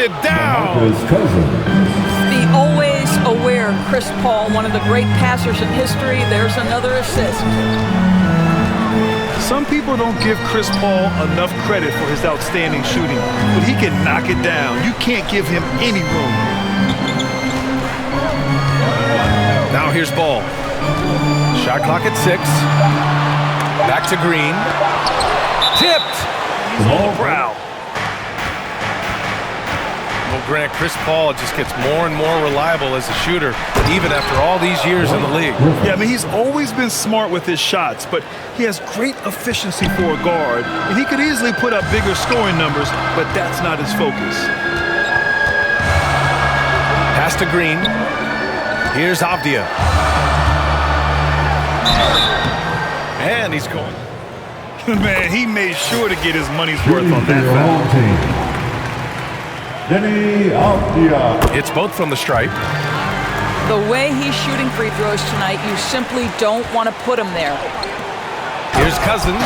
it down. The always aware Chris Paul, one of the great passers in history. There's another assist. Some people don't give Chris Paul enough credit for his outstanding shooting, but he can knock it down. You can't give him any room. Now here's Ball. Shot clock at 6. Back to Green. Tipped. He's on the prowl. Well, Grant, Chris Paul just gets more and more reliable as a shooter, even after all these years in the league. Yeah, I mean, he's always been smart with his shots, but he has great efficiency for a guard, and he could easily put up bigger scoring numbers, but that's not his focus. Pass to Green. Here's Avdia. And he's going. Man, he made sure to get his money's worth on that foul. It's both from the stripe. The way he's shooting free throws tonight, you simply don't want to put him there. Here's Cousins.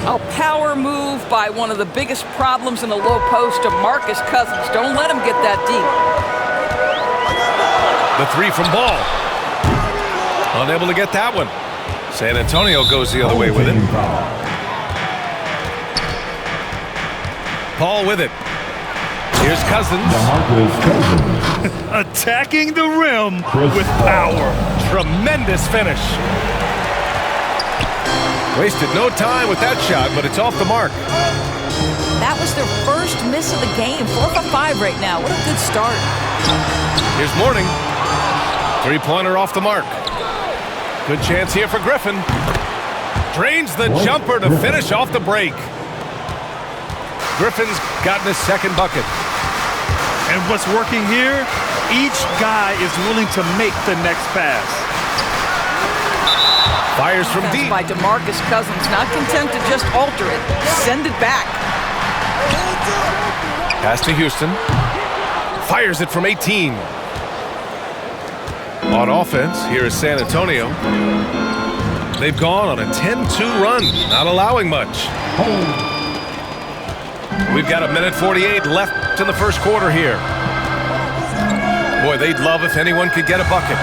A power move by one of the biggest problems in the low post of Marcus Cousins. Don't let him get that deep. The 3 from Ball. Unable to get that one. San Antonio goes the other way with it. Paul with it. Here's Cousins. Attacking the rim with power. Tremendous finish. Wasted no time with that shot, but it's off the mark. That was their first miss of the game. 4 for 5 right now. What a good start. Here's Mourning. 3-pointer off the mark. Good chance here for Griffin. Drains the jumper to finish off the break. Griffin's gotten his second bucket. And what's working here, each guy is willing to make the next pass. Fires from deep. By DeMarcus Cousins, not content to just alter it. Send it back. Pass to Houston. Fires it from 18. On offense, here is San Antonio. They've gone on a 10-2 run, not allowing much. We've got 1:48 left in the first quarter here. Boy, they'd love if anyone could get a bucket.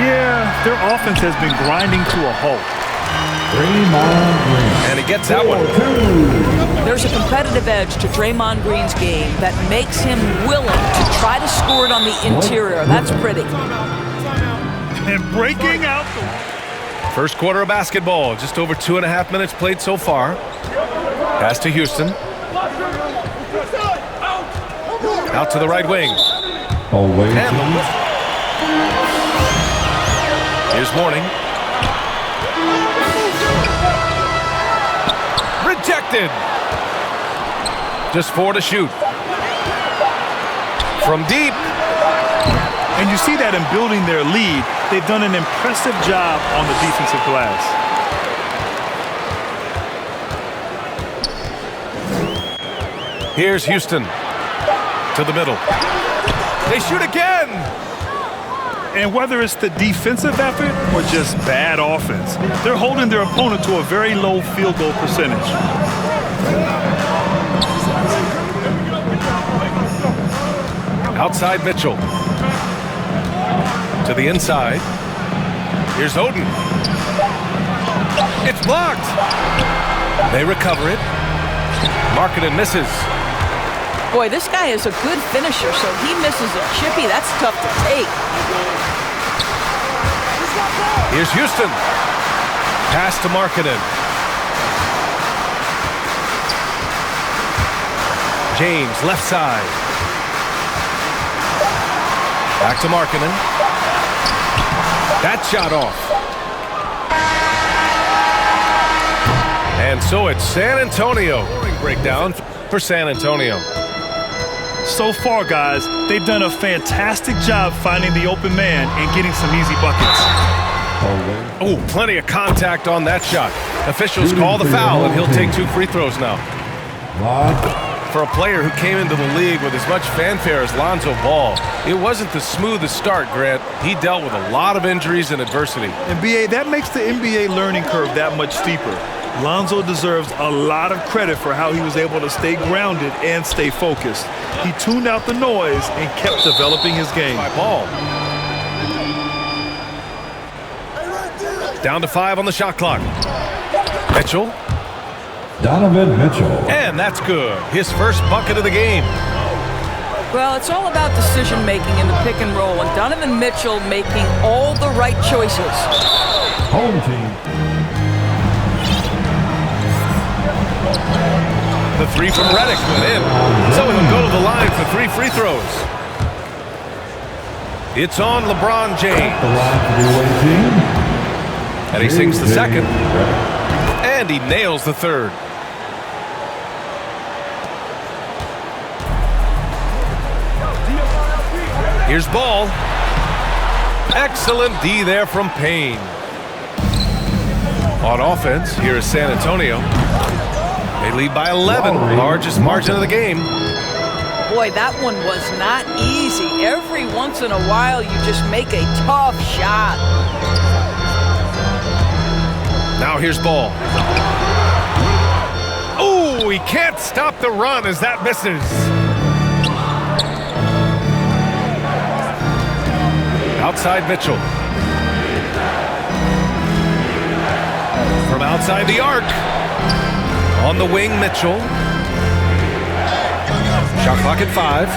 Yeah, their offense has been grinding to a halt. And he gets that one. There's a competitive edge to Draymond Green's game that makes him willing to try to score it on the interior. That's pretty. And breaking out. First quarter of basketball. Just over 2.5 minutes played so far. Pass to Houston. Out to the right wing. Here's Mourning. Rejected. Just 4 to shoot. From deep. And you see that in building their lead, they've done an impressive job on the defensive glass. Here's Houston. To the middle. They shoot again! And whether it's the defensive effort or just bad offense, they're holding their opponent to a very low field goal percentage. Outside Mitchell. To the inside. Here's Oden. It's blocked. They recover it. Markkanen misses. Boy, this guy is a good finisher, so he misses a chippy. That's tough to take. Here's Houston. Pass to Markkanen. James, left side. Back to Markkanen. That shot off. And so it's San Antonio. Breakdown for San Antonio. So far, guys, they've done a fantastic job finding the open man and getting some easy buckets. Oh, plenty of contact on that shot. Officials call the foul, and he'll take 2 free throws now. For a player who came into the league with as much fanfare as Lonzo Ball, it wasn't the smoothest start, Grant. He dealt with a lot of injuries and adversity. NBA, that makes the NBA learning curve that much steeper. Lonzo deserves a lot of credit for how he was able to stay grounded and stay focused. He tuned out the noise and kept developing his game. Ball. Down to 5 on the shot clock. Mitchell. Donovan Mitchell. And that's good. His first bucket of the game. Well, it's all about decision-making in the pick and roll, and Donovan Mitchell making all the right choices. Home team. The 3 from Redick went in. So he'll go to the line for 3 free throws. It's on LeBron James. The line for the away team. And he sinks the second. And he nails the third. Here's Ball. Excellent D there from Payne. On offense, here is San Antonio. They lead by 11, largest margin of the game. Boy, that one was not easy. Every once in a while, you just make a tough shot. Now here's Ball. Oh, he can't stop the run as that misses. Outside Mitchell. From outside the arc. On the wing, Mitchell. Shot clock at 5.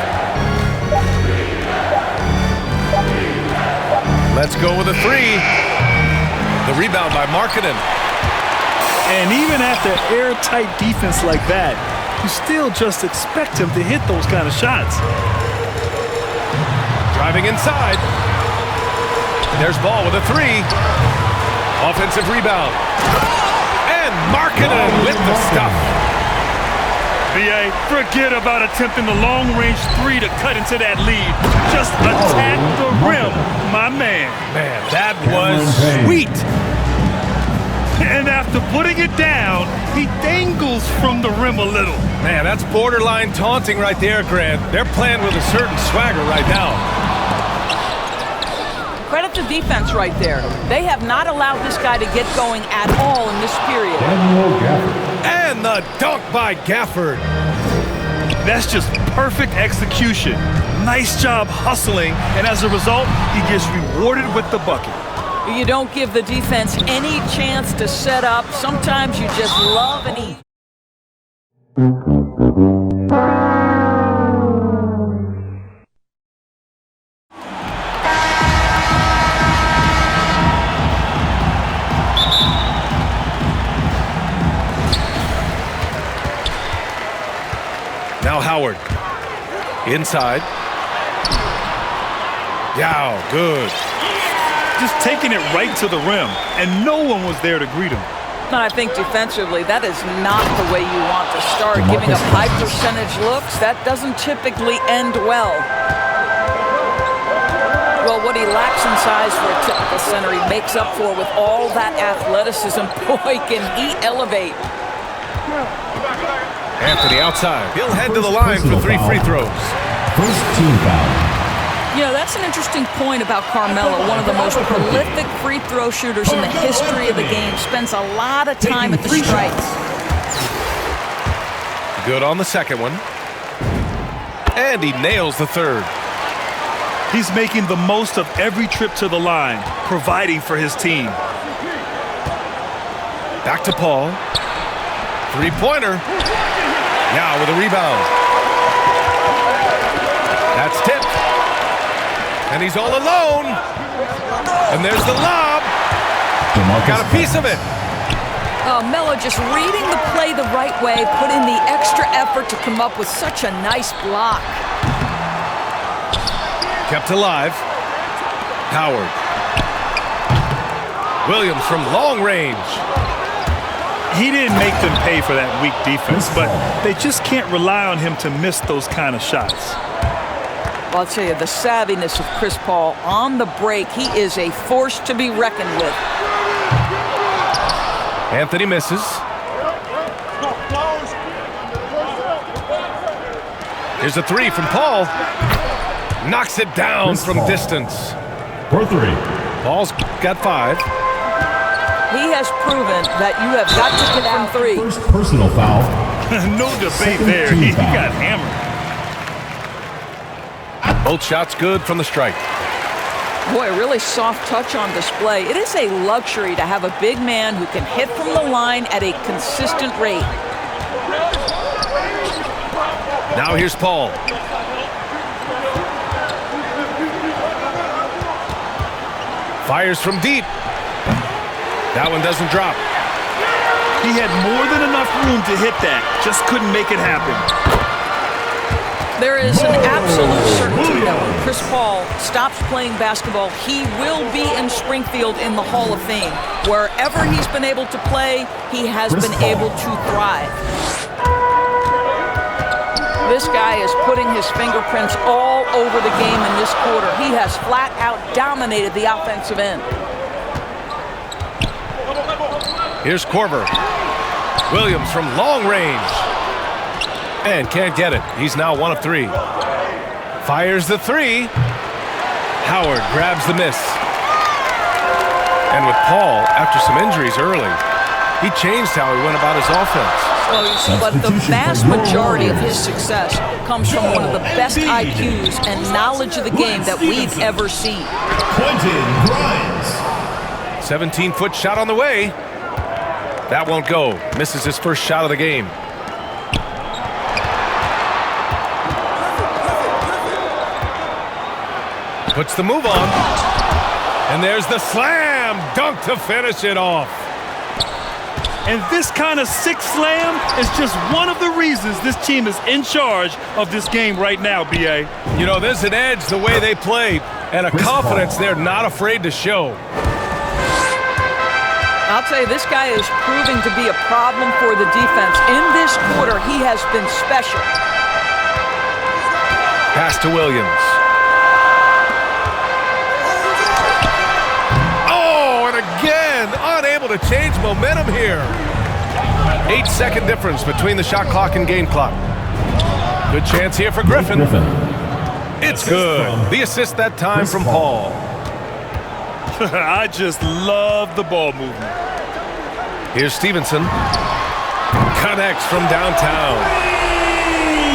Let's go with a 3. The rebound by Markkanen. And even after airtight defense like that, you still just expect him to hit those kind of shots. Driving inside. There's Ball with a 3. Offensive rebound. And Markkanen with the stuff. B.A., forget about attempting the long-range 3 to cut into that lead. Just attack the rim, my man. Man, that was sweet. And after putting it down, he dangles from the rim a little. Man, that's borderline taunting right there, Grant. They're playing with a certain swagger right now. Credit to defense right there. They have not allowed this guy to get going at all in this period. And the dunk by Gafford. That's just perfect execution. Nice job hustling, and as a result, he gets rewarded with the bucket. You don't give the defense any chance to set up. Sometimes you just love and eat. Now Howard. Inside. Yow, good. Just taking it right to the rim, and no one was there to greet him. And I think defensively, that is not the way you want to start. Giving up high percentage looks, that doesn't typically end well. Well, what he lacks in size for a typical center, he makes up for with all that athleticism. Boy, can he elevate. Anthony outside. He'll head to the line for 3 free throws. First team foul. You know, that's an interesting point about Carmelo, one of the most prolific free throw shooters in the history of the game. Spends a lot of time at the strikes. Good on the second one. And he nails the third. He's making the most of every trip to the line, providing for his team. Back to Paul. Three-pointer. Now with a rebound. That's tipped. And he's all alone. And there's the lob. Got a piece of it. Melo just reading the play the right way, put in the extra effort to come up with such a nice block. Kept alive. Howard. Williams from long range. He didn't make them pay for that weak defense, but they just can't rely on him to miss those kind of shots. Well, I'll tell you, the savviness of Chris Paul on the break, he is a force to be reckoned with. Anthony misses. Here's a 3 from Paul. Knocks it down from distance. For 3. Paul's got 5. He has proven that you have got to get from three. First personal foul. No debate there. He got hammered. Both shots good from the strike. Boy, really soft touch on display. It is a luxury to have a big man who can hit from the line at a consistent rate. Now here's Paul. Fires from deep. That one doesn't drop. He had more than enough room to hit that. Just couldn't make it happen. There is an absolute certainty that when Chris Paul stops playing basketball, he will be in Springfield in the Hall of Fame. Wherever he's been able to play, he has been able to thrive. This guy is putting his fingerprints all over the game in this quarter. He has flat out dominated the offensive end. Here's Korver. Williams from long range. And can't get it. He's now 1 of 3. Fires the 3. Howard grabs the miss. And with Paul, after some injuries early, he changed how he went about his offense. But the vast majority of his success comes from one of the best IQs and knowledge of the game that we've ever seen. Quentin Grimes. 17-foot shot on the way. That won't go. Misses his first shot of the game. Puts the move on. And there's the slam dunk to finish it off. And this kind of sick slam is just one of the reasons this team is in charge of this game right now, B.A. You know, there's an edge the way they play and a confidence they're not afraid to show. I'll tell you, this guy is proving to be a problem for the defense. In this quarter, he has been special. Pass to Williams. Oh, and again, unable to change momentum here. 8-second difference between the shot clock and game clock. Good chance here for Griffin. It's good. The assist that time from Paul. I just love the ball movement. Here's Stevenson. Connects from downtown.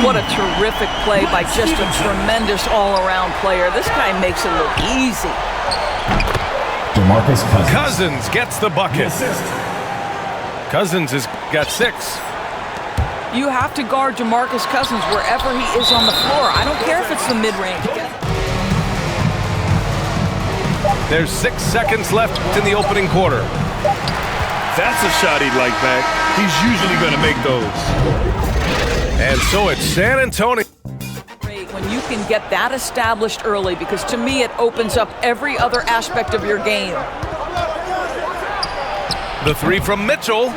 What a terrific play by just a tremendous all-around player. This guy makes it look easy. DeMarcus Cousins. Cousins gets the bucket. Cousins has got 6. You have to guard DeMarcus Cousins wherever he is on the floor. I don't care if it's the mid-range. There's 6 seconds left in the opening quarter. That's a shot he'd like back. He's usually going to make those. And so it's San Antonio. Great when you can get that established early, because to me it opens up every other aspect of your game. The 3 from Mitchell.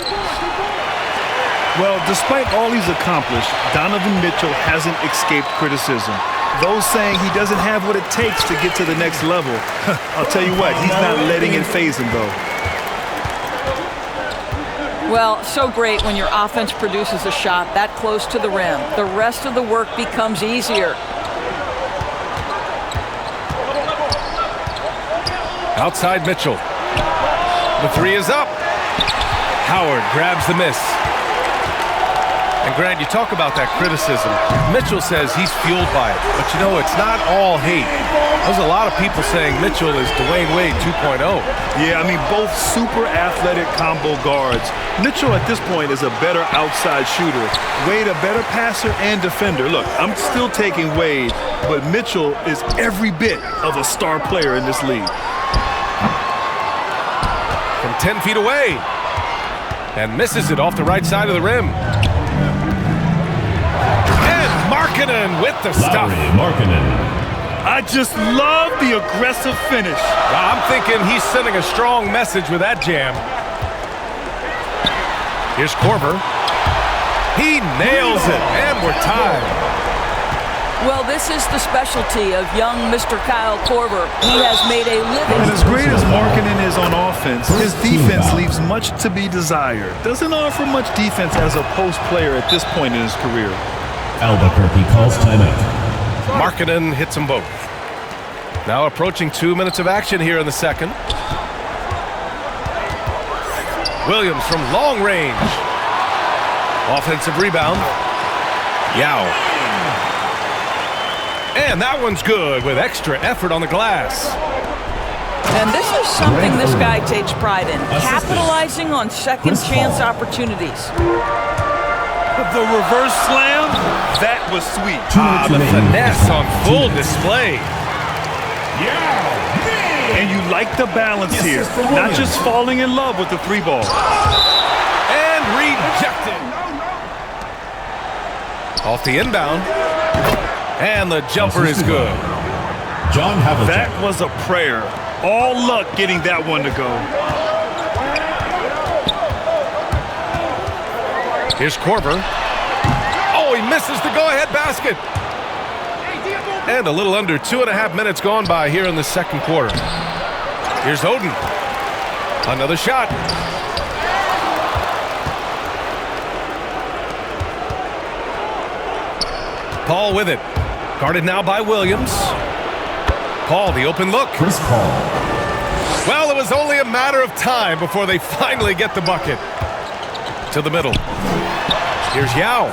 Well, despite all he's accomplished, Donovan Mitchell hasn't escaped criticism. Those saying he doesn't have what it takes to get to the next level. I'll tell you what, he's not letting it faze him, though. Well, so great when your offense produces a shot that close to the rim. The rest of the work becomes easier. Outside Mitchell. The 3 is up. Howard grabs the miss. And Grant, you talk about that criticism. Mitchell says he's fueled by it. But you know, it's not all hate. There's a lot of people saying Mitchell is Dwayne Wade 2.0. Yeah, I mean, both super athletic combo guards. Mitchell at this point is a better outside shooter. Wade a better passer and defender. Look, I'm still taking Wade, but Mitchell is every bit of a star player in this league. From 10 feet away. And misses it off the right side of the rim. Markkanen with the stuff. I just love the aggressive finish. I'm thinking he's sending a strong message with that jam. Here's Korver. He nails it, and we're tied. Well, this is the specialty of young Mr. Kyle Korver. He has made a living. And as great as Markkanen is on offense, his defense leaves much to be desired. Doesn't offer much defense as a post player at this point in his career. Albuquerque calls timeout. Markkanen hits them both. Now approaching 2 minutes of action here in the second. Williams from long range. Offensive rebound. Yao. And that one's good with extra effort on the glass. And this is something this guy takes pride in, capitalizing on second chance opportunities. The reverse slam, that was sweet. The finesse on full display. And you like the balance here, not just falling in love with the three ball. And rejected. Off the inbound. And the jumper is good. John Havlicek. That was a prayer. All luck getting that one to go. Here's Korver. Oh, he misses the go-ahead basket. And a little under 2.5 minutes gone by here in the second quarter. Here's Oden. Another shot. Paul with it. Guarded now by Williams. Paul, the open look. Chris Paul. Well, it was only a matter of time before they finally get the bucket. To the middle. Here's Yao.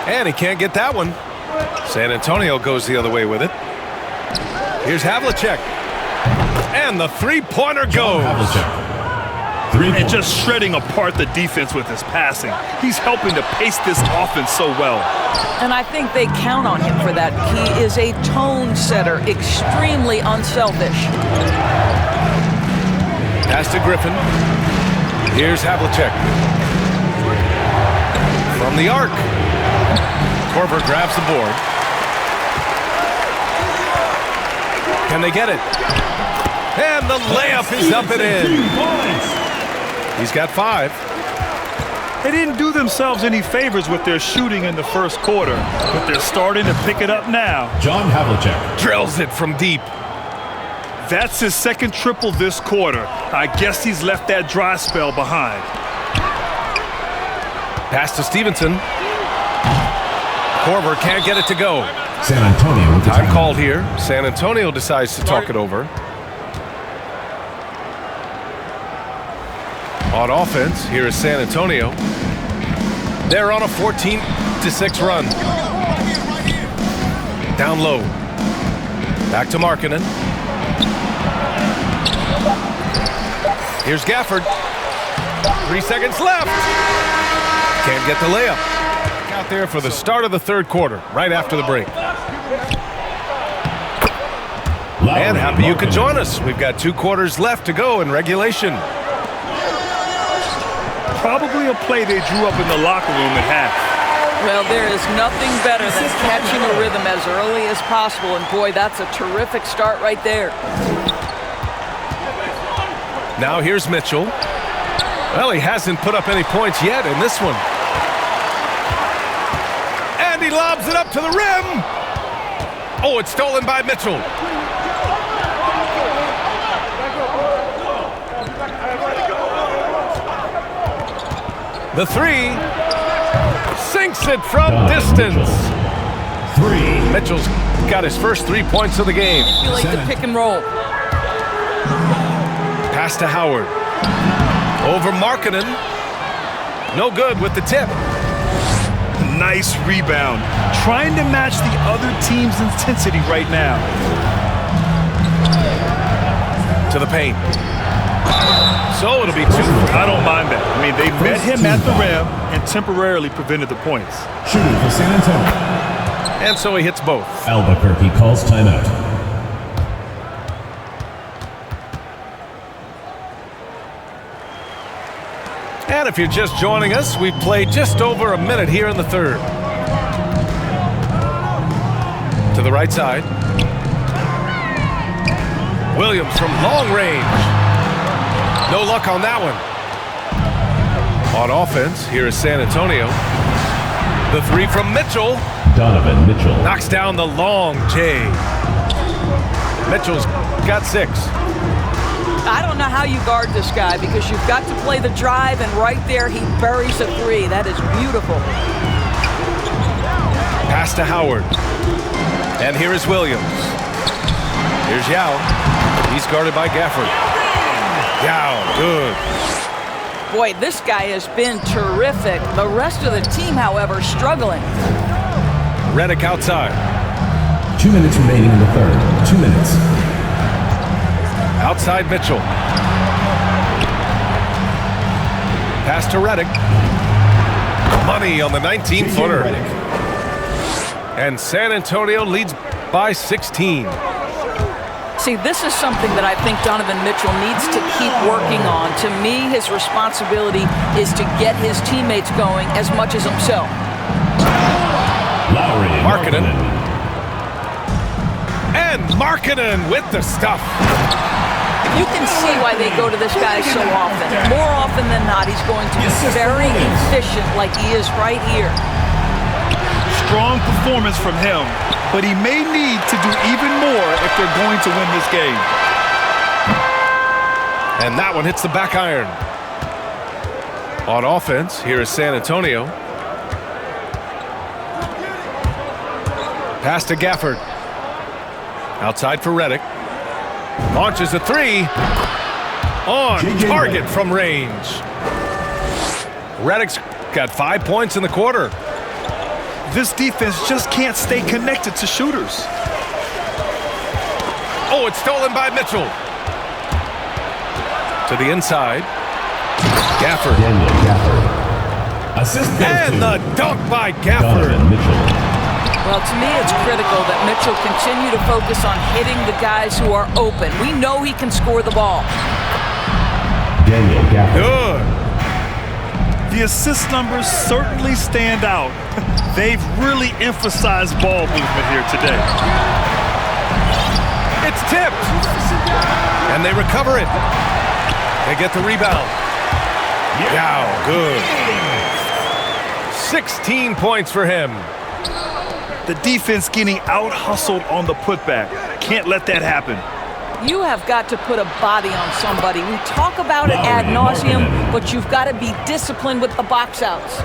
And he can't get that one. San Antonio goes the other way with it. Here's Havlicek. And the three-pointer goes. And just shredding apart the defense with his passing. He's helping to pace this offense so well. And I think they count on him for that. He is a tone setter, extremely unselfish. Pass to Griffin. Here's Havlicek. From the arc. Korver grabs the board. Can they get it? And the layup is up and in. He's got 5. They didn't do themselves any favors with their shooting in the first quarter, but they're starting to pick it up now. John Havlicek. Drills it from deep. That's his second triple this quarter. I guess he's left that dry spell behind. Pass to Stevenson. Korver can't get it to go. San Antonio with the Time called here. San Antonio decides to talk it over. On offense, here is San Antonio. They're on a 14-6 run. Down low. Back to Markkanen. Here's Gafford. 3 seconds left. Can't get the layup. Out there for the start of the third quarter, right after the break. And happy you could join us. We've got 2 quarters left to go in regulation. Probably a play they drew up in the locker room at half. Well, there is nothing better than catching a rhythm as early as possible, and boy, that's a terrific start right there. Now here's Mitchell. Well, he hasn't put up any points yet in this one. And he lobs it up to the rim. Oh, it's stolen by Mitchell. The 3 sinks it from distance. 3. Mitchell's got his first 3 points of the game. Manipulate the pick and roll. Pass to Howard. Over Markkanen. No good with the tip. Nice rebound. Trying to match the other team's intensity right now. To the paint. So it'll be 2. I don't mind that. I mean, they met him at the rim and temporarily prevented the points. Shooting for San Antonio. And so he hits both. Albuquerque calls timeout. And if you're just joining us, we've played just over a minute here in the third. To the right side. Williams from long range. No luck on that one. On offense, here is San Antonio. The 3 from Mitchell. Donovan Mitchell. Knocks down the long J. Mitchell's got 6. I don't know how you guard this guy because you've got to play the drive, and right there he buries a 3. That is beautiful. Pass to Howard. And here is Williams. Here's Yao. He's guarded by Gafford. Yao, good. Boy, this guy has been terrific. The rest of the team, however, struggling. Redick outside. 2 minutes remaining in the third. 2 minutes. Outside Mitchell. Pass to Redick. Money on the 19-footer. And San Antonio leads by 16. See, this is something that I think Donovan Mitchell needs to keep working on. To me, his responsibility is to get his teammates going as much as himself. Markkanen. And Markkanen with the stuff. You can see why they go to this guy so often. More often than not, he's going to be very efficient like he is right here. Strong performance from him, but he may need to do even more if they're going to win this game. And that one hits the back iron. On offense, here is San Antonio. Pass to Gafford. Outside for Redick. Launches a three. On target from range. Redick's got 5 points in the quarter. This defense just can't stay connected to shooters. Oh, it's stolen by Mitchell. To the inside. Gafford. Assist and the dunk by Gafford. Well, to me, it's critical that Mitchell continue to focus on hitting the guys who are open. We know he can score the ball. Good. The assist numbers certainly stand out. They've really emphasized ball movement here today. It's tipped. And they recover it. They get the rebound. Wow, good. 16 points for him. The defense getting out-hustled on the putback. Can't let that happen. You have got to put a body on somebody. We talk about it ad nauseum, but you've got to be disciplined with the box outs.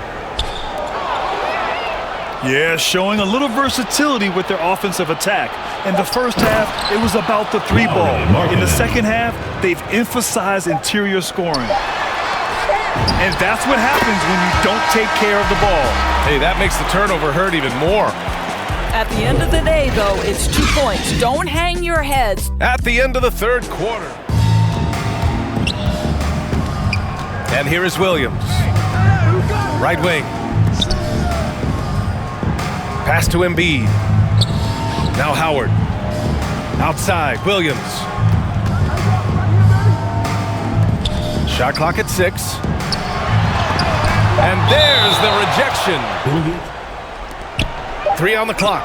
Yeah, showing a little versatility with their offensive attack. In the first half, it was about the three ball. In the second half, they've emphasized interior scoring. And that's what happens when you don't take care of the ball. Hey, that makes the turnover hurt even more. At the end of the day, though, it's 2 points. Don't hang your heads. At the end of the third quarter. And here is Williams. Right wing. Pass to Embiid. Now Howard. Outside, Williams. Shot clock at 6. And there's the rejection. 3 on the clock.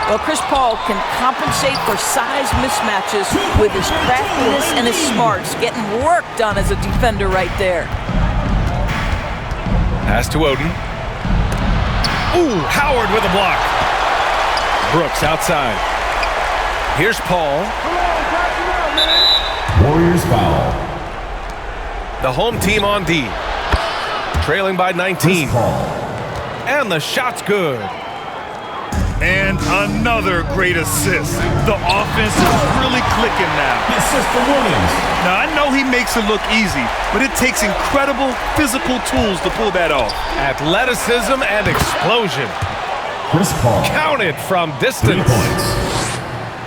Well, Chris Paul can compensate for size mismatches with his craftiness and his smarts, getting work done as a defender right there. Pass to Oden. Ooh, Howard with a block. Brooks outside. Here's Paul. Warriors foul. The home team on D. Trailing by 19. And the shot's good. And another great assist. The offense is really clicking now. Assist for Williams. Now, I know he makes it look easy, but it takes incredible physical tools to pull that off. Athleticism and explosion. Chris Paul. Counted from 3 distance. points.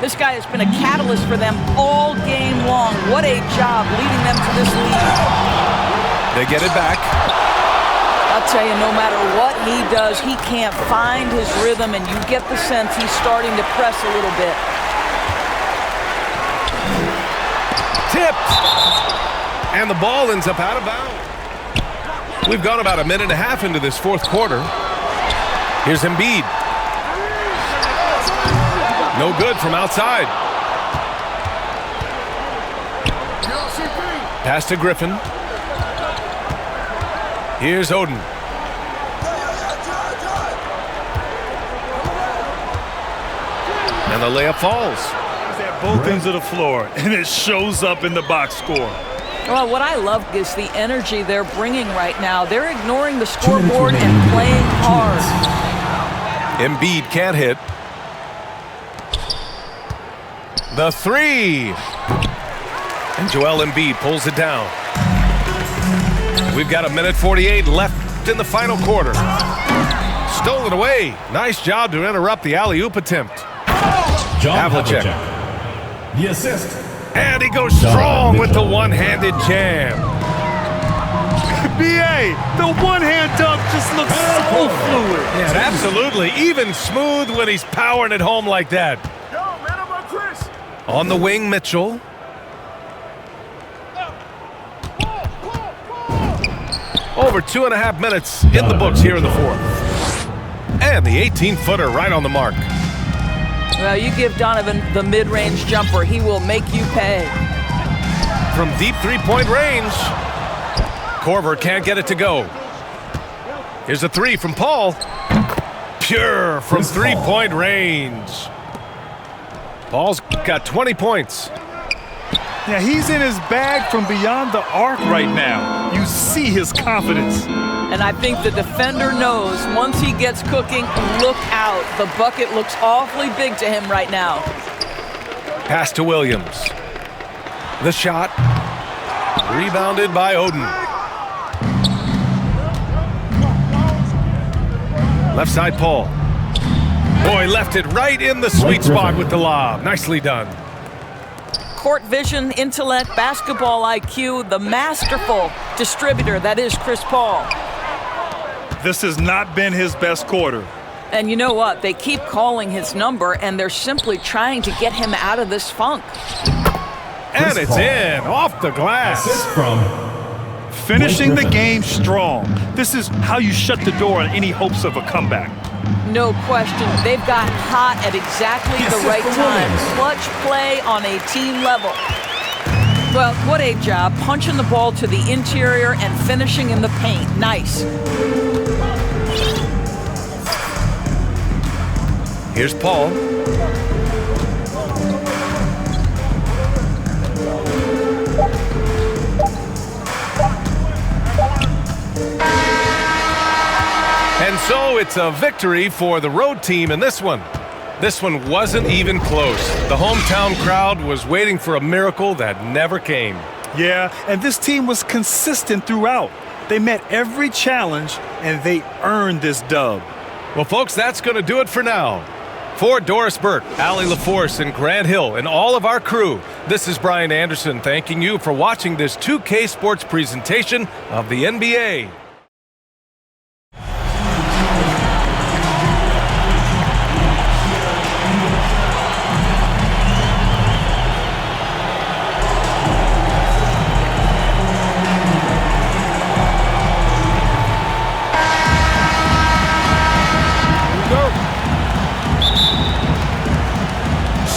This guy has been a catalyst for them all game long. What a job leading them to this lead. They get it back. I'll tell you, no matter what he does, he can't find his rhythm, and you get the sense he's starting to press a little bit. Tipped. And the ball ends up out of bounds. We've gone about a minute and a half into this fourth quarter. Here's Embiid. No good from outside. Pass to Griffin. Here's Oden. And the layup falls. He's at both ends of the floor, and it shows up in the box score. Well, what I love is the energy they're bringing right now. They're ignoring the scoreboard and playing hard. Embiid can't hit. The three. And Joel Embiid pulls it down. We've got 1:48 left in the final quarter. Stolen away. Nice job to interrupt the alley-oop attempt. Havlicek. The assist. And he goes strong with the one-handed jam. B.A., the one-hand dunk just looks so fluid. Yeah, absolutely. Even smooth when he's powering it home like that. On the wing, Mitchell. Over 2.5 minutes in the books here in the fourth. And the 18-footer right on the mark. Well, you give Donovan the mid-range jumper, he will make you pay. From deep three-point range, Korver can't get it to go. Here's a three from Paul. Pure from three-point range. Paul's got 20 points. Yeah, he's in his bag from beyond the arc right now. You see his confidence. And I think the defender knows once he gets cooking, look out. The bucket looks awfully big to him right now. Pass to Williams. The shot. Rebounded by Oden. Left side, Paul. Boy, left it right in the sweet spot with the lob. Nicely done. Court vision, intellect, basketball IQ, the masterful distributor that is Chris Paul. This has not been his best quarter. And you know what? They keep calling his number, and they're simply trying to get him out of this funk. And it's in, off the glass. Assist from Finishing the game strong. This is how you shut the door on any hopes of a comeback. No question. They've got hot at exactly the right time. Clutch play on a team level. Well, what a job. Punching the ball to the interior and finishing in the paint. Nice. Here's Paul. And so it's a victory for the road team in this one. This one wasn't even close. The hometown crowd was waiting for a miracle that never came. Yeah, and this team was consistent throughout. They met every challenge, and they earned this dub. Well, folks, that's going to do it for now. For Doris Burke, Allie LaForce, and Grant Hill, and all of our crew, this is Brian Anderson thanking you for watching this 2K Sports presentation of the NBA.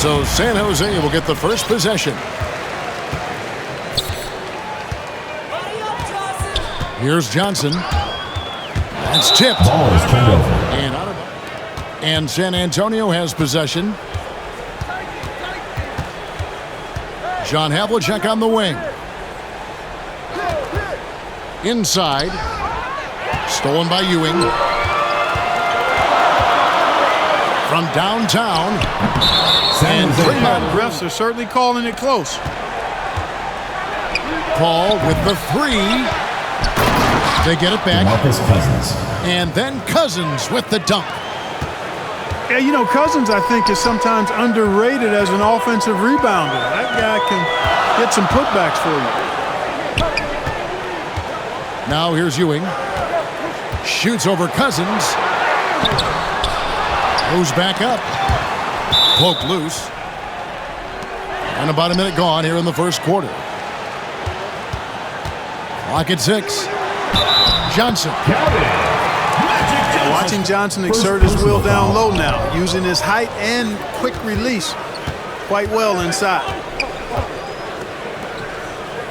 So San Jose will get the first possession. Here's Johnson. That's tipped. Ball is turned over. And San Antonio has possession. John Havlicek on the wing. Inside. Stolen by Ewing. From downtown. And refs are certainly calling it close. Paul with the three. They get it back. Marcus Cousins. And then Cousins with the dunk. Yeah, you know, Cousins, I think, is sometimes underrated as an offensive rebounder. That guy can get some putbacks for you. Now here's Ewing. Shoots over Cousins. Goes back up. Poked loose. And about a minute gone here in the first quarter. Clock at 6. Johnson. Watching Johnson exert his will down low now, using his height and quick release quite well inside.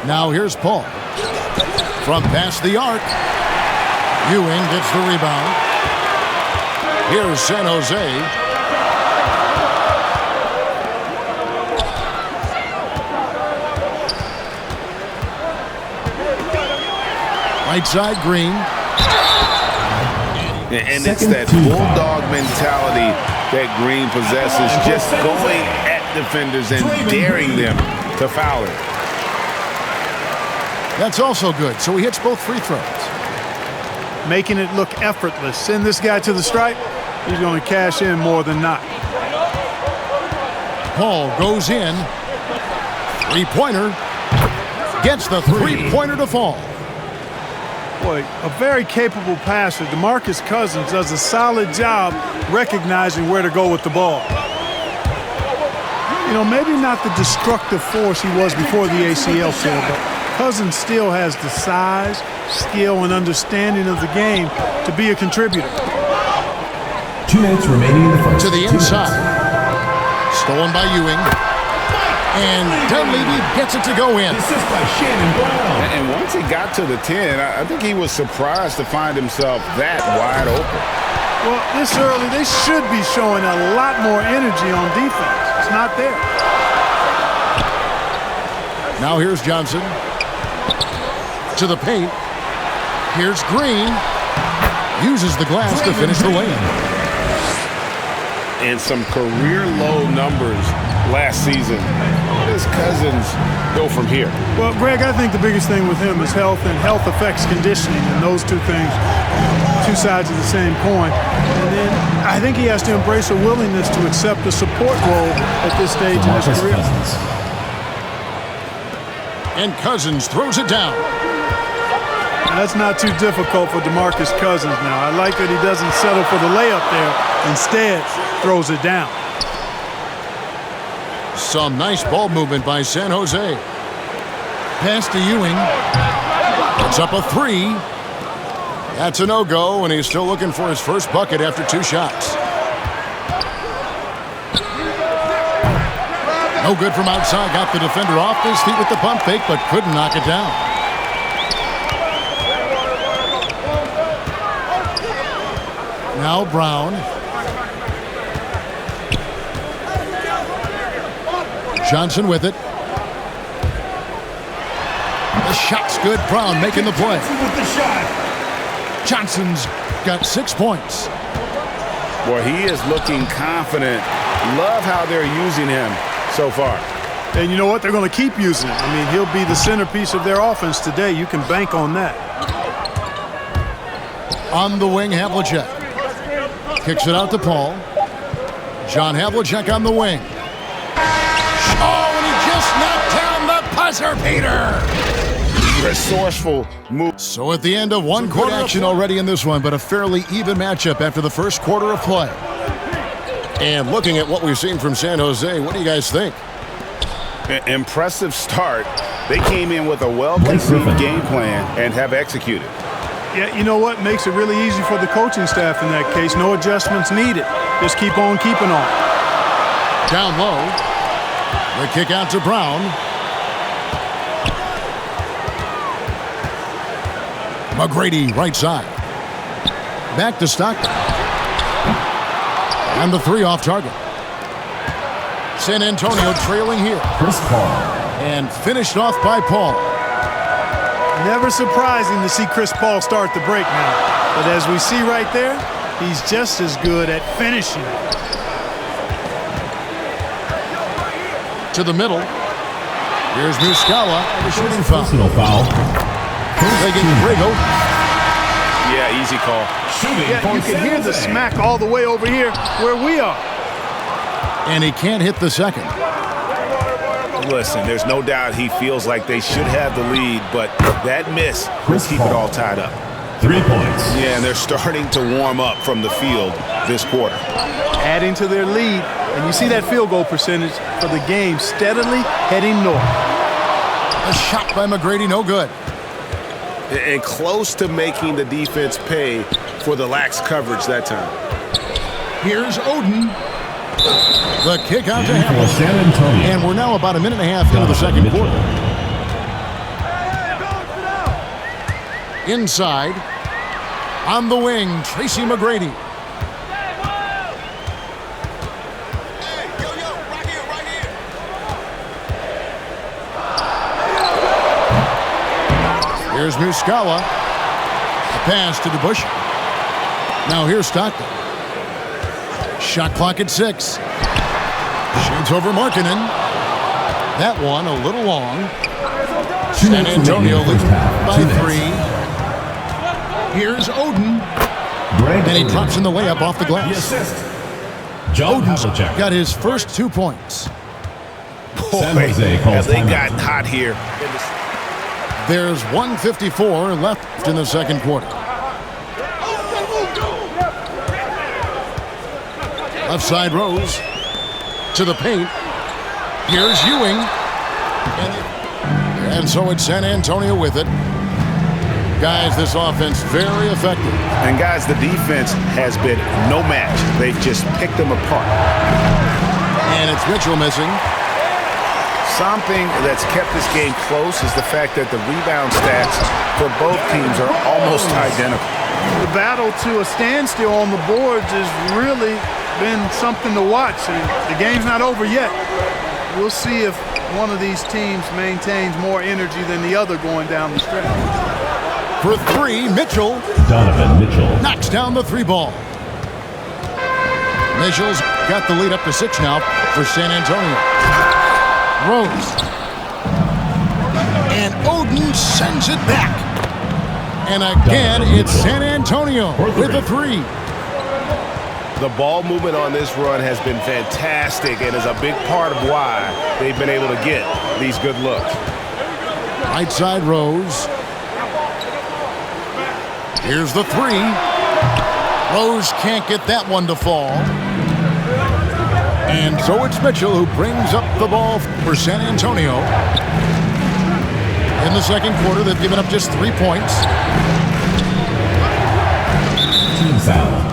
Now here's Paul. From past the arc. Ewing gets the rebound. Here's San Jose. Right side, Green. And it's that bulldog mentality that Green possesses, just going at defenders and daring them to foul it. That's also good, so he hits both free throws. Making it look effortless. Send this guy to the stripe, he's going to cash in more than not. Paul goes in. Three-pointer. Gets the three-pointer to fall. Boy, a very capable passer. DeMarcus Cousins does a solid job recognizing where to go with the ball. You know, maybe not the destructive force he was before the ACL tear, but Cousins still has the size, skill, and understanding of the game to be a contributor. 2 minutes remaining in the first. To the inside. Stolen by Ewing. And Dunleavy gets it to go in. Assist by Shannon Brown. And once he got to the 10, I think he was surprised to find himself that wide open. Well, this early, they should be showing a lot more energy on defense. It's not there. Now here's Johnson. To the paint. Here's Green. Uses the glass to finish the layup. And some career-low numbers last season. How does Cousins go from here? Well, Greg, I think the biggest thing with him is health, and health affects conditioning, and those two things, two sides of the same coin. And then I think he has to embrace a willingness to accept a support role at this stage in his career. And Cousins throws it down. That's not too difficult for DeMarcus Cousins now. I like that he doesn't settle for the layup there. Instead, throws it down. Some nice ball movement by San Jose. Pass to Ewing. Puts up a three. That's a no-go, and he's still looking for his first bucket after 2 shots. No good from outside. Got the defender off his feet with the pump fake, but couldn't knock it down. Now Brown. Johnson with it. The shot's good. Brown making the play. Johnson's got 6 points. Boy, he is looking confident. Love how they're using him so far. And you know what? They're going to keep using him. I mean, he'll be the centerpiece of their offense today. You can bank on that. On the wing, Havlicek. Kicks it out to Paul. John Havlicek on the wing. Oh, and he just knocked down the buzzer beater. Resourceful move. So at the end of one quarter action already in this one, but a fairly even matchup after the first quarter of play. And looking at what we've seen from San Jose, what do you guys think? Impressive start. They came in with a well-conceived game plan and have executed. Yeah, you know what? Makes it really easy for the coaching staff in that case. No adjustments needed. Just keep on keeping on. Down low. The kick out to Brown. McGrady, right side. Back to Stockton. And the 3 off target. San Antonio trailing here. Chris Paul. And finished off by Paul. Never surprising to see Chris Paul start the break now. But as we see right there, he's just as good at finishing. To the middle. Here's Muscala. The shooting foul. Personal foul. Taking Grego. Yeah, easy call. Yeah, you can hear the smack all the way over here where we are. And he can't hit the second. Listen, there's no doubt he feels like they should have the lead, but that miss will keep it all tied up. 3 points. Yeah, and they're starting to warm up from the field this quarter. Adding to their lead, and you see that field goal percentage for the game steadily heading north. A shot by McGrady, no good. And close to making the defense pay for the lax coverage that time. Here's Oden. The kick out to For San Antonio. And we're now about a minute and a half into the second quarter. Inside. On the wing, Tracy McGrady. Here's Muscala. A pass to DeBush. Now here's Stockton. Shot clock at 6. Shoots over Markkanen. That one a little long. San Antonio leading by 3. Here's Oden. And he drops in the layup off the glass. Oden's got his first 2 points. Boy, as they got hot here. There's 1:54 left in the second quarter. Left side Rose to the paint. Here's Ewing. And so it's San Antonio with it. Guys, this offense very effective. And guys, the defense has been no match. They've just picked them apart. And it's Mitchell missing. Something that's kept this game close is the fact that the rebound stats for both teams are almost identical. The battle to a standstill on the boards has really been something to watch. And the game's not over yet. We'll see if one of these teams maintains more energy than the other going down the stretch. For 3, Mitchell. Donovan Mitchell Knocks down the 3 ball. Mitchell's got the lead up to 6 now for San Antonio. Rose. And Oden sends it back. And again, it's San Antonio with a 3. The ball movement on this run has been fantastic and is a big part of why they've been able to get these good looks. Right side Rose. Here's the 3. Rose can't get that one to fall. And so it's Mitchell who brings up the ball for San Antonio. In the second quarter, they've given up just 3 points. team foul.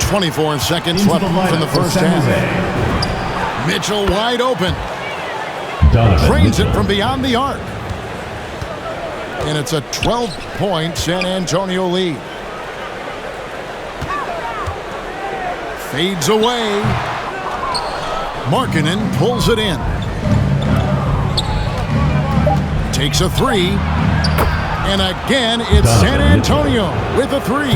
24 seconds left in the first half. Mitchell wide open. Drains it from beyond the arc. And it's a 12-point San Antonio lead. Fades away. Markkanen pulls it in. Takes a 3. And again, it's San Antonio with a 3.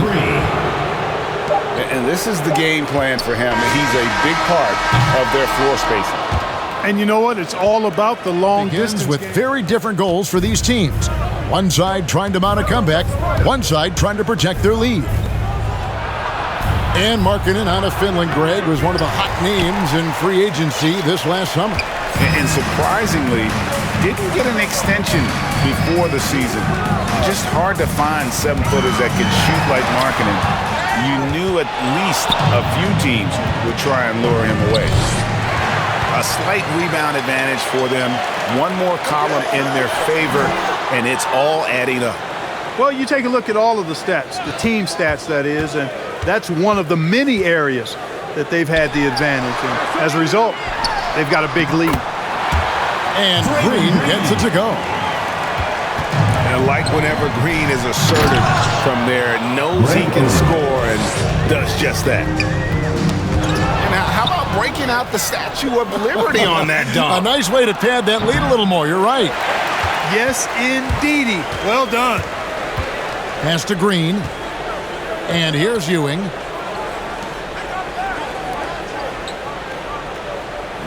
And this is the game plan for him. And he's a big part of their floor spacing. And you know what? It's all about the long distance with game. very different goals for these teams. One side trying to mount a comeback, one side trying to protect their lead. And Markkanen out of Finland, Greg, was one of the hot names in free agency this last summer. And surprisingly, didn't get an extension before the season. Just hard to find 7-footers that can shoot like Markkanen. You knew at least a few teams would try and lure him away. A slight rebound advantage for them. One more column in their favor, and it's all adding up. Well, you take a look at all of the stats, the team stats, that is, and that's one of the many areas that they've had the advantage. And as a result, they've got a big lead. And Green gets it to go. And like whenever Green is assertive from there, knows he can score and does just that. And how about breaking out the Statue of Liberty on that dunk? A nice way to pad that lead a little more. You're right. Yes, indeedy. Well done. Pass to Green. And here's Ewing.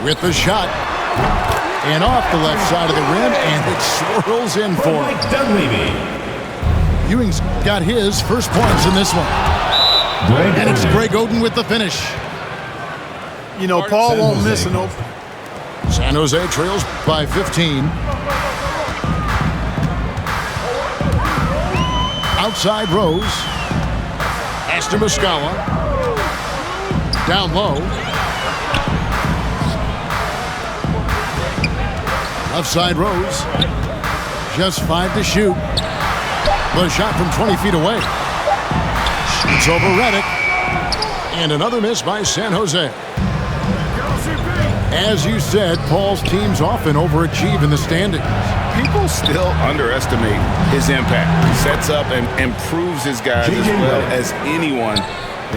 With the shot. And off the left side of the rim, and it swirls in for him. Ewing's got his first points in this one. And it's Greg Oden with the finish. You know, Paul won't miss an open. San Jose trails by 15. Outside Rose. Astor Muscala. Down low. Left side Rose. Just 5 to shoot. But a shot from 20 feet away. Shoots over Redick. And another miss by San Jose. As you said, Paul's teams often overachieve in the standings. People still underestimate his impact. He sets up and improves his guys as well as anyone.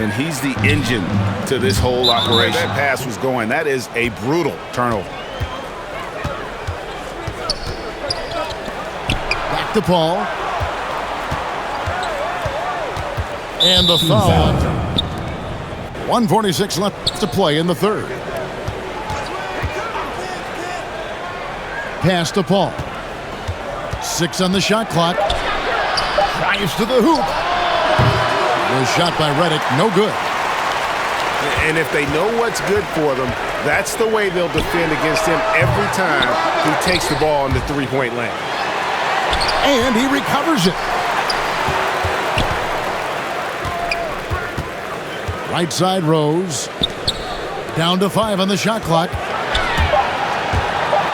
And he's the engine to this whole operation. That pass was going. That is a brutal turnover. To Paul. And the foul. 1:46 left to play in the third. Pass to Paul. 6 on the shot clock. Drives to the hoop. The shot by Redick, no good. And if they know what's good for them, that's the way they'll defend against him every time he takes the ball in the three-point lane. And he recovers it. Right side Rose. Down to 5 on the shot clock.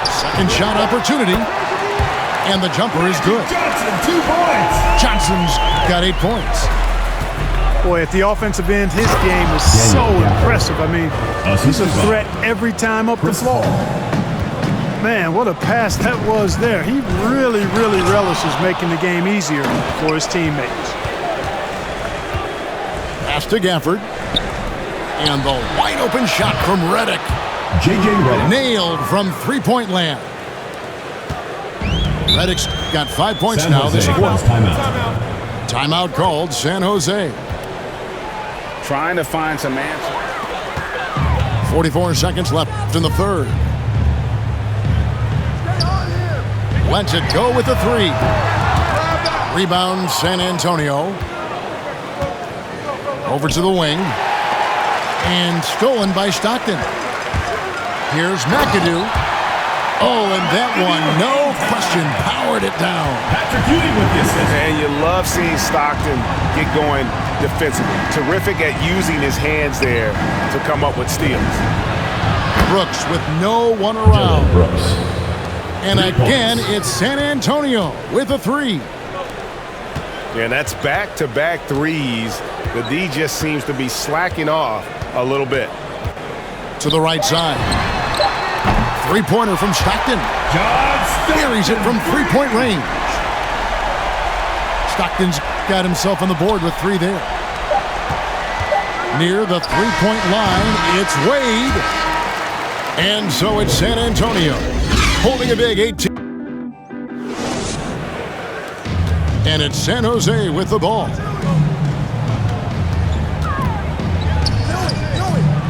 Second shot opportunity. And the jumper is good. Johnson, 2 points. Johnson's got 8 points. Boy, at the offensive end, his game is so impressive. I mean, he's a threat every time up the floor. Man, what a pass that was there. He really, really relishes making the game easier for his teammates. Pass to Gafford. And the wide open shot from Redick. J.J. Redick. Nailed from three-point land. Redick's got 5 points San now Jose this quarter. timeout. Timeout called San Jose. Trying to find some answers. 44 seconds left in the third. Lets it go with the 3. Rebound San Antonio. Over to the wing. And stolen by Stockton. Here's McAdoo. Oh, and that one, no question, powered it down. Patrick Ewing with the assist. And you love seeing Stockton get going defensively. Terrific at using his hands there to come up with steals. Brooks with no one around. Brooks. And again, it's San Antonio with a 3. And that's back-to-back threes. The D just seems to be slacking off a little bit. To the right side. Three-pointer from Stockton. Carries it from three-point range. Stockton's got himself on the board with 3 there. Near the three-point line, it's Wade. And so it's San Antonio holding a big 18. And it's San Jose with the ball.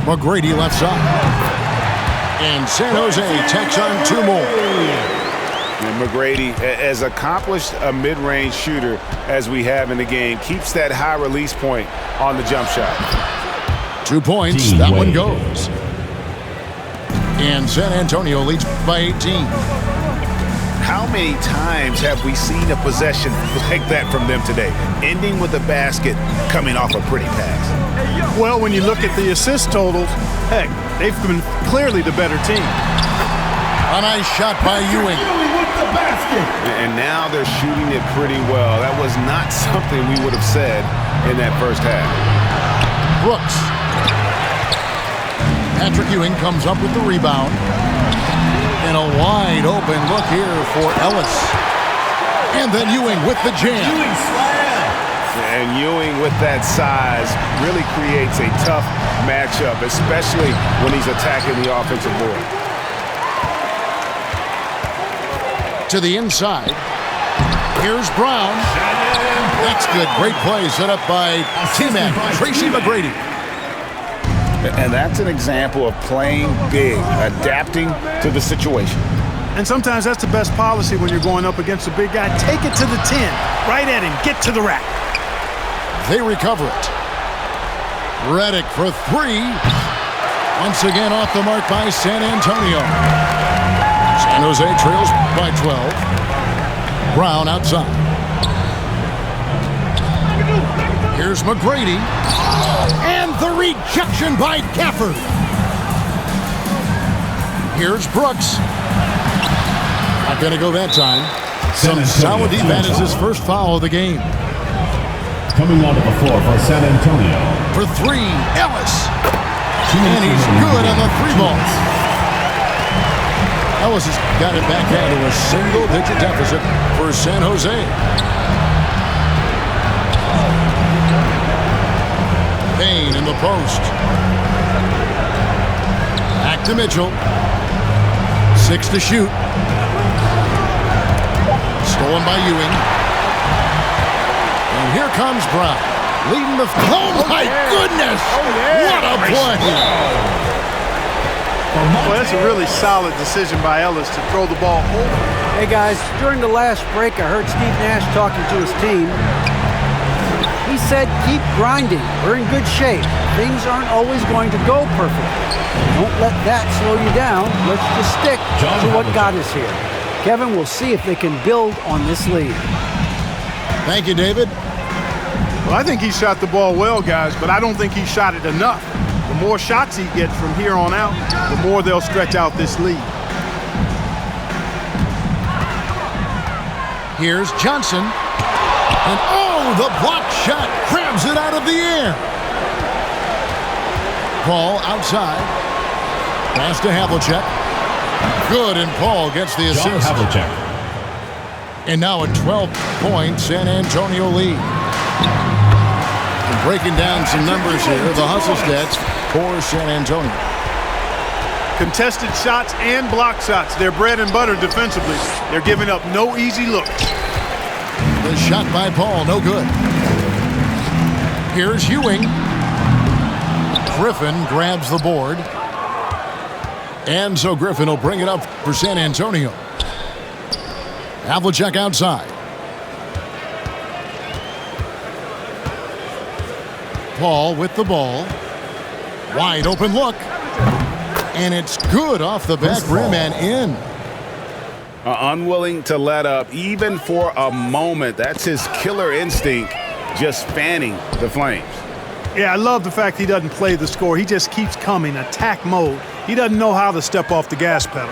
McGrady left side. And San Jose tacks on 2 more. And McGrady, as accomplished a mid-range shooter as we have in the game, keeps that high release point on the jump shot. 2 points, that one goes. And San Antonio leads by 18. How many times have we seen a possession like that from them today, ending with a basket coming off a pretty pass? Well, when you look at the assist totals, heck, they've been clearly the better team. A nice shot by Ewing. With the basket. And now they're shooting it pretty well. That was not something we would have said in that first half. Brooks. Patrick Ewing comes up with the rebound. And a wide open look here for Ellis. And then Ewing with the jam. Ewing slam. And Ewing with that size really creates a tough matchup, especially when he's attacking the offensive board. To the inside. Here's Brown. That's good. Great play set up by T-Mac, Tracy McGrady. And that's an example of playing big, adapting to the situation. And sometimes that's the best policy when you're going up against a big guy. Take it to the 10, right at him, get to the rack. They recover it. Redick for 3. Once again off the mark by San Antonio. San Jose trails by 12. Brown outside. Here's McGrady. And the rejection by Gafford. Here's Brooks. Not going to go that time. Some solid defense is his first foul of the game. Coming onto the floor for San Antonio. For 3, Ellis. And he's good on the 3 ball. Ellis has got it back down to a single-digit deficit for San Jose. Payne in the post. Back to Mitchell. 6 to shoot. Stolen by Ewing. And here comes Brown. Leading the... Oh, my goodness! What a play! Well, that's a really solid decision by Ellis to throw the ball over. Hey, guys, during the last break, I heard Steve Nash talking to his team. He said, keep grinding. We're in good shape. Things aren't always going to go perfect. Don't let that slow you down. Let's just stick to what got us here. Kevin, we'll see if they can build on this lead. Thank you, David. Well, I think he shot the ball well, guys, but I don't think he shot it enough. The more shots he gets from here on out, the more they'll stretch out this lead. Here's Johnson. And oh, the block shot grabs it out of the air. Paul outside. Pass to Havlicek. Good, and Paul gets the assist. And now a 12-point San Antonio lead. And breaking down some numbers here, the hustle stats for San Antonio. Contested shots and block shots. They're bread and butter defensively. They're giving up no easy looks. The shot by Paul, no good. Here's Ewing. Griffin grabs the board. And so Griffin will bring it up for San Antonio. Havlicek outside. Paul with the ball. Wide open look. And it's good off the back rim and in. Unwilling to let up, even for a moment. That's his killer instinct, just fanning the flames. Yeah, I love the fact he doesn't play the score. He just keeps coming, attack mode. He doesn't know how to step off the gas pedal.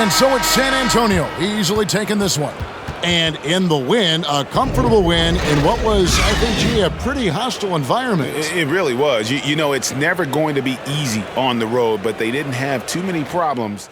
And so it's San Antonio easily taking this one. And in the win, a comfortable win in what was, I think, gee, a pretty hostile environment. It really was. You know, it's never going to be easy on the road, but they didn't have too many problems